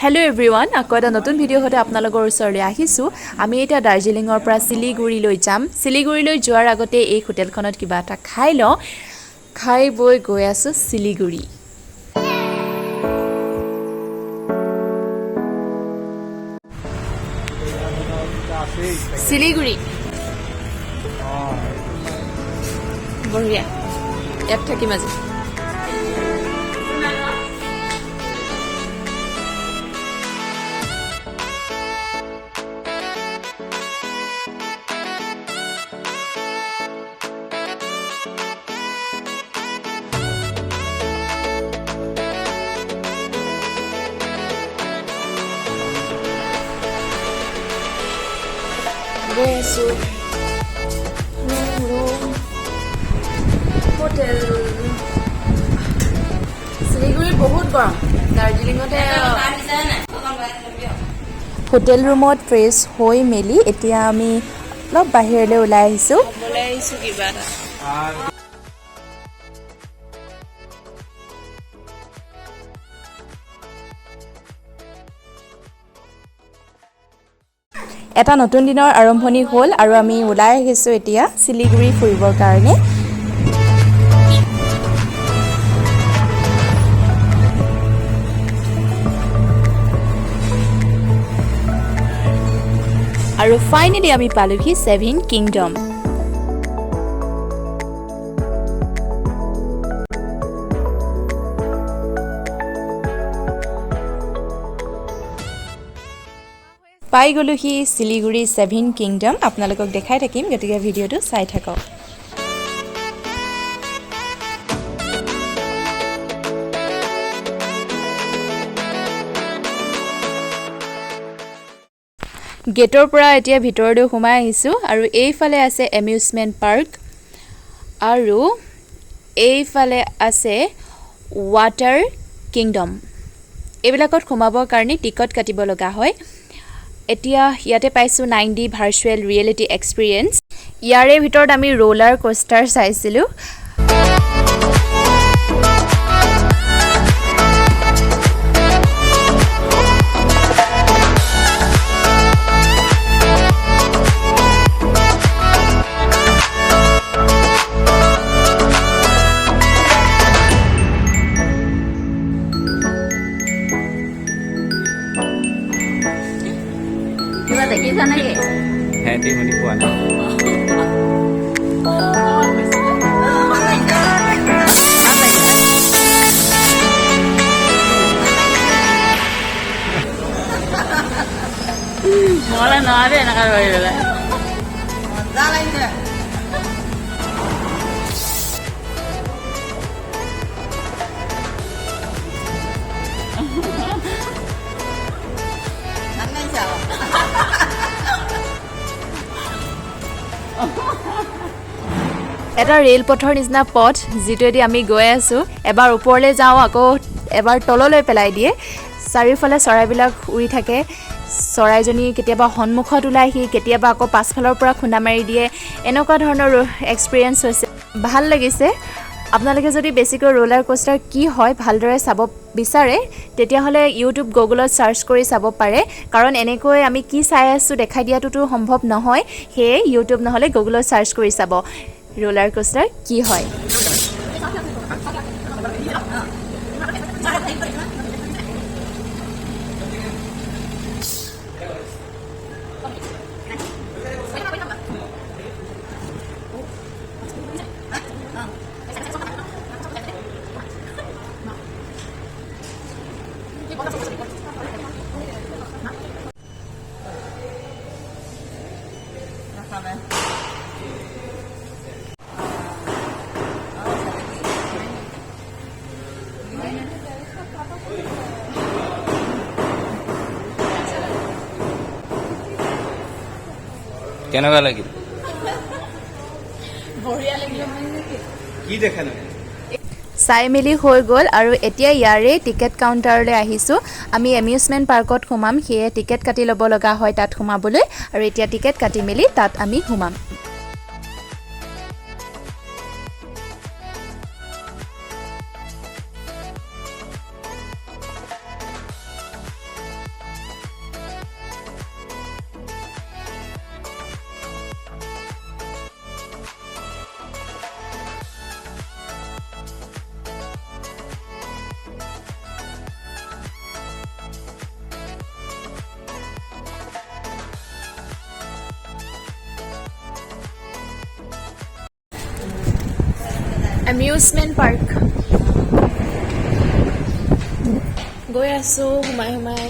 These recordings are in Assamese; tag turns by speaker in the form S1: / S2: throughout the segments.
S1: Hello everyone, আকৌ এটা নতুন ভিডিঅ' হতে আপোনালোকৰ ওচৰলৈ আহিছো। আমি এটা দাৰ্জিলিঙৰ পৰা শিলিগুৰিলৈ যাম। শিলিগুৰিলৈ যোৱাৰ আগতে এই হোটেলখনত কিবা এটা খাই লওঁ। খাই বৈ গৈ আছো শিলিগুৰি। শিলিগুৰি বঢ়িয়া ইয়াত থাকিম আজি। হোটেল শিলিগুৰিত বহুত গৰম। দাৰ্জিলিঙতে হোটেল ৰুমত ফ্ৰেছ হৈ মেলি এতিয়া আমি অলপ বাহিৰলৈ ওলাই আহিছো। কিবা এটা এটা নতুন দিনৰ আৰম্ভণি হ'ল আৰু আমি ওলাই আহিছো এতিয়া শিলিগুৰি ফুৰিবৰ কাৰণে। আৰু ফাইনেলি আমি পালোহি সেভিন কিংডম। পাই গলোহি শিলিগুৰি সেভিন কিংডম। আপোনালোকক দেখাই থাকিম, গতিকে ভিডিঅ'টো চাই থাকক। গেটৰ পৰা এতিয়া ভিতৰলৈ সোমাই আহিছো আৰু এইফালে আছে এমিউজমেণ্ট পাৰ্ক আৰু এইফালে আছে ৱাটাৰ কিংডম। এইবিলাকত সোমাবৰ কাৰণে টিকট কাটিব লগা হয়। এতিয়া ইয়াতে পাইছো 9D ভাৰ্চুৱেল ৰিয়েলিটি এক্সপিৰিয়েঞ্চ। ইয়াৰে ভিতৰত আমি ৰোলাৰ কোষ্টাৰ চাইছিলো। Mola no ada nak kalau itu lah. Masa lah itu. Nanti siapa? এটা ৰেল পথৰ নিচিনা পথ যিটোৱেদি আমি গৈ আছো। এবাৰ ওপৰলৈ যাওঁ আকৌ এবাৰ তললৈ পেলাই দিয়ে। চাৰিওফালে চৰাইবিলাক উৰি থাকে। চৰাইজনী কেতিয়াবা সন্মুখত ওলাইহি, কেতিয়াবা আকৌ পাছফালৰ পৰা খুন্দা মাৰি দিয়ে। এনেকুৱা ধৰণৰ এক্সপিৰিয়েঞ্চ হৈছে, ভাল লাগিছে। আপোনালোকে যদি বেছিকৈ ৰোলাৰ কোষ্টাৰ কি হয় ভালদৰে চাব বিচাৰে তেতিয়াহ'লে ইউটিউব গুগলত চাৰ্চ কৰি চাব পাৰে, কাৰণ এনেকৈ আমি কি চাই আছোঁ দেখাই দিয়াটোতো সম্ভৱ নহয়। সেয়ে ইউটিউব নহ'লে গুগলত চাৰ্চ কৰি চাব ৰোলাৰ কোষ্টাৰ কি হয়।
S2: কেনেকুৱা লাগিল?
S1: বঢ়িয়া লাগিল।
S2: কি দেখা নাই?
S1: চাই মেলি হৈ গ'ল আৰু এতিয়া ইয়াৰে টিকেট কাউণ্টাৰলৈ আহিছোঁ। আমি এমিউজমেণ্ট পাৰ্কত সোমাম, সেয়ে টিকেট কাটি ল'ব লগা হয় তাত সোমাবলৈ, আৰু এতিয়া টিকেট কাটি মেলি তাত আমি সোমাম। এমিউজমেণ্ট পাৰ্ক গৈ আছোঁ সোমাই সোমাই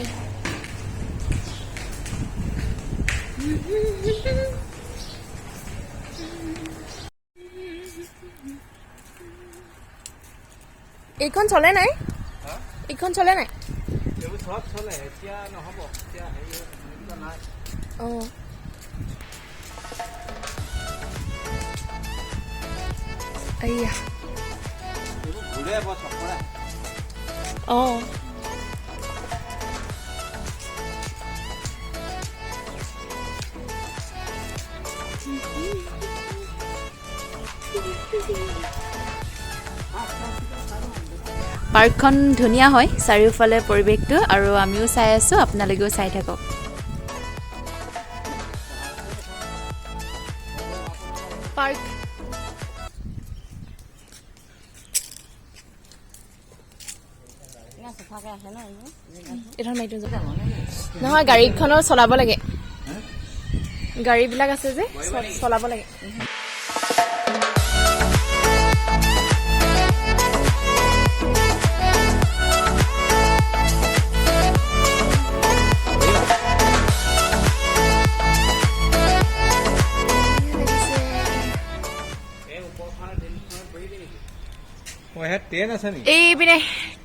S1: এইখন চলে নাই এইখন চলে নাই অঁ এয়া অঁ পাৰ্কখন ধুনীয়া হয় চাৰিওফালে পৰিৱেশটো আৰু আমিও চাই আছোঁ আপোনালোকেও চাই থাকক পাৰ্ক নহয় গাড়ীখনো চলাব লাগে গাড়ীবিলাক আছে যে চলাব লাগে
S2: ট্ৰেইন আছে নেকি
S1: এইপিনে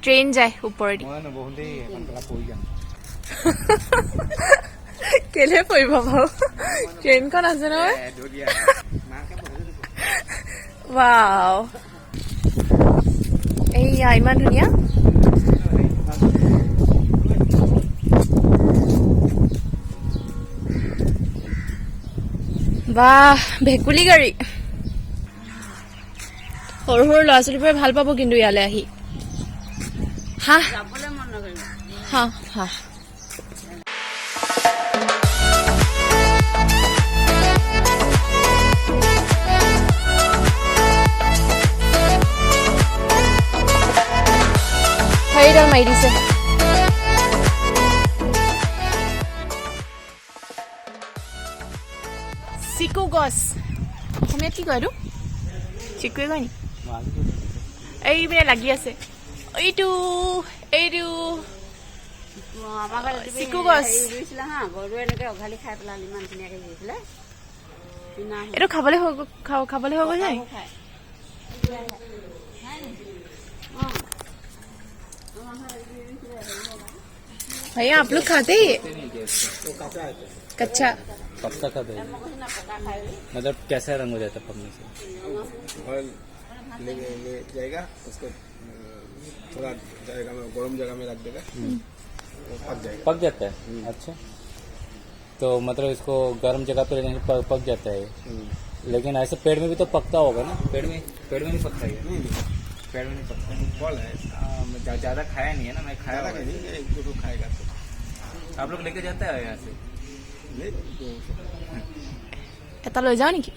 S1: ট্ৰেইন যায় ওপৰেদি কেলে পৰিব বাৰু ট্ৰেইনখন আছে নহয় ৱাও এইয়া ইমান ধুনীয়া বাহ ভেকুলী গাড়ী সৰু সৰু ল'ৰা ছোৱালীবোৰে ভাল পাব কিন্তু ইয়ালৈ আহি হাঁহ হাঁহ হাঁহ সেইডাল মাৰি দিছে চিকু গছ অসমীয়াত কি কয় এইটো চিকুৱে কয় নি এইপিনে লাগি আছে এইটো এইটো চিকু গছ এইটো খাবলৈ হৈ গ'ল নাই भैया आप लोग खाते ही कच्चा
S2: कब तक खाते हैं मतलब कैसा रंग हो जाता है पकने से
S3: ले जाएगा उसको थोड़ा जगह में गर्म जगह में रख देगा वो पक जाएगा
S2: पक जाता है अच्छा तो मतलब इसको गर्म जगह पे लेने से पक जाता है लेकिन ऐसे पेड़ में भी तो पकता होगा ना पेड़ में नहीं पकता है पेड़ में नहीं पकता
S3: फल है
S2: ज्यादा खाया नहीं है ना मैं खाया
S3: नहीं एक दो खाएगा तो
S2: आप लोग लेके जाते हैं यहाँ से
S1: এটা লৈ যাও নেকি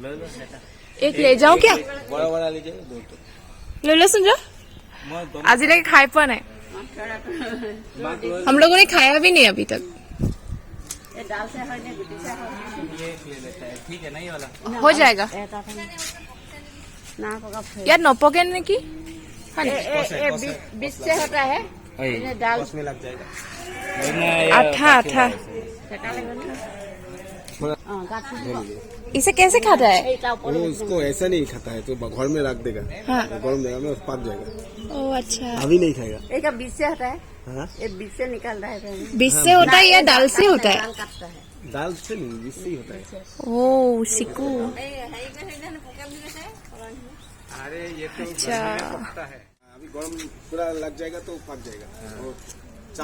S2: लो लो सेटा
S1: एक ले जाओ क्या
S3: बड़ा बड़ा लीजिए दो तो
S1: ले लो सुन जाओ আজিলৈকে খাই পোৱা নাই हम लोगों ने खाया भी नहीं अभी तक
S2: ये ले लेता है ठीक है नहीं वाला
S1: हो जाएगा यार नपके नेকি बीच से होता है दाल
S3: उसमें लग जाएगा
S1: आठा आठा इसे कैसे खाता है
S3: वो उसको ऐसा नहीं खाता है तो घर में रख देगा
S1: हाँ।
S3: गर्म जगह में पक जाएगा
S1: ओ अच्छा
S3: अभी नहीं खाएगा
S4: एक बीच से होता है
S3: हाँ?
S4: ये बीच से निकल रहा है
S1: बीज से होता है या दाल से होता है
S4: दाल काटता है
S3: दाल से नहीं इससे ही होता है
S1: ओ सिकू
S3: अरे ये तो
S1: अच्छा
S3: पकता है अभी गर्म पूरा लग जाएगा तो पक जाएगा और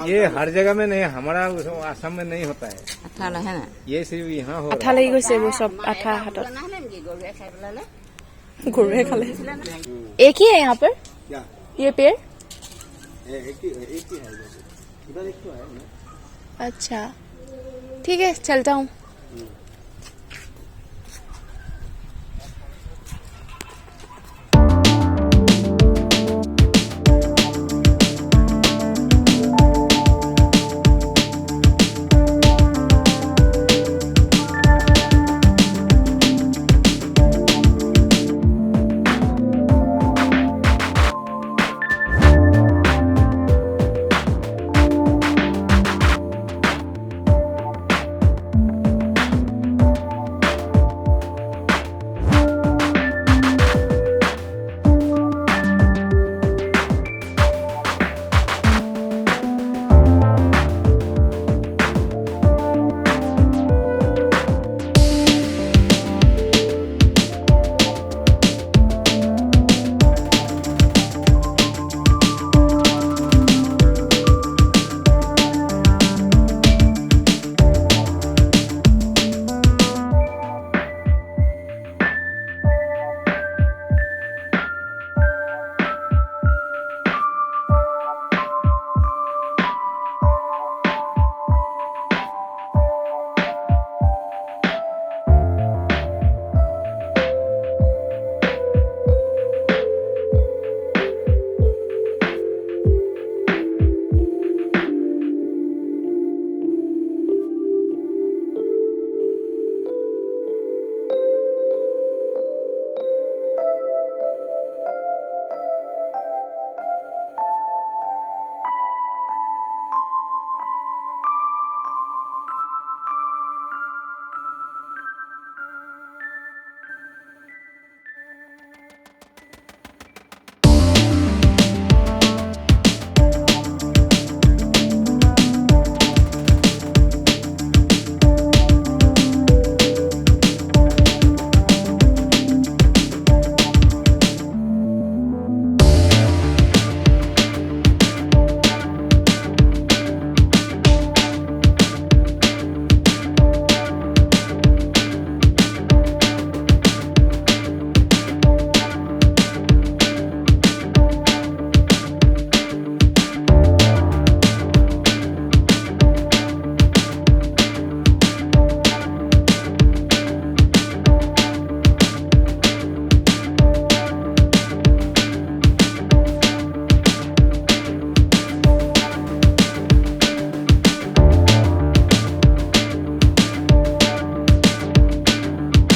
S2: ये हर जगह में नहीं हमारा आसाम में नहीं होता है
S4: अच्छा है ना
S2: ये सिर्फ यहाँ हो
S1: আঠা লাগি গৈছে এইবোৰ চব আঠা হাতত
S4: गरुए खाई पेलाले
S1: गरुए खाले एक ही है यहाँ पर
S3: क्या
S1: ये पेड़
S3: एक ही है इधर एक तो है ना
S1: अच्छा ठीक है चलता हूँ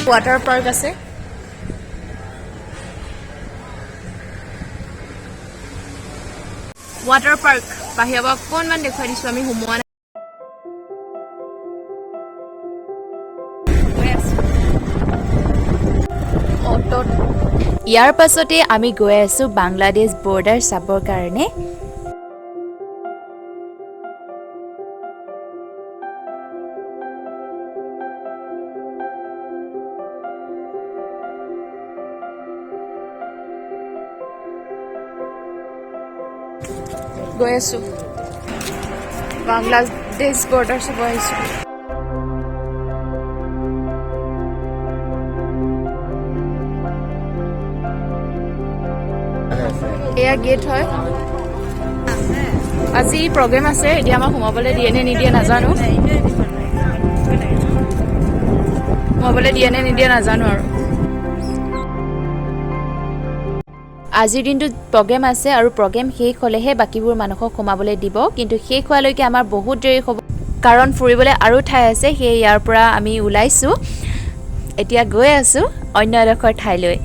S1: ৱাটাৰ পাৰ্ক আছে ৱাটাৰ পাৰ্ক বাহিৰৰ পৰা অকণমান দেখুৱাই দিছোঁ আমি সোমোৱা নাই ইয়াৰ পাছতে আমি গৈ আছোঁ বাংলাদেশ বৰ্ডাৰ চাবৰ কাৰণে গৈ আছোঁ বাংলাদেশ বৰ্ডাৰ চাব আহিছোঁ এয়া গেট হয় আজি প্ৰগ্ৰেম আছে এতিয়া আমাক সোমাবলৈ দিয়ে নে নিদিয়ে নাজানো সোমাবলৈ দিয়ে নে নিদিয়ে নাজানো আৰু আজিৰ দিনটোত প্ৰগ্ৰেম আছে আৰু প্ৰগ্ৰেম শেষ হ'লেহে বাকীবোৰ মানুহক সোমাবলৈ দিব কিন্তু শেষ হোৱালৈকে আমাৰ বহুত দেৰি হ'ব কাৰণ ফুৰিবলৈ আৰু ঠাই আছে সেয়ে ইয়াৰ পৰা আমি ওলাইছোঁ এতিয়া গৈ আছোঁ অন্য এডোখৰ ঠাইলৈ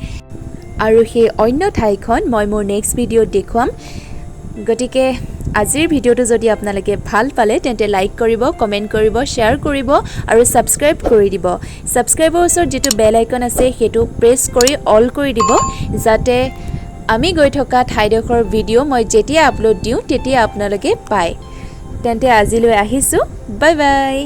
S1: আৰু সেই অন্য ঠাইখন মই মোৰ নেক্সট ভিডিঅ'ত দেখুৱাম গতিকে আজিৰ ভিডিঅ'টো যদি আপোনালোকে ভাল পালে তেন্তে লাইক কৰিব কমেণ্ট কৰিব শ্বেয়াৰ কৰিব আৰু ছাবস্ক্ৰাইব কৰি দিব ছাবস্ক্ৰাইবৰ ওচৰত যিটো বেল আইকন আছে সেইটো প্ৰেছ কৰি অল কৰি দিব যাতে আমি গৈ থকা ঠাইডোখৰ ভিডিঅ' মই যেতিয়া আপলোড দিওঁ তেতিয়া আপোনালোকে পায় তেন্তে আজিলৈ আহিছোঁ বাই বাই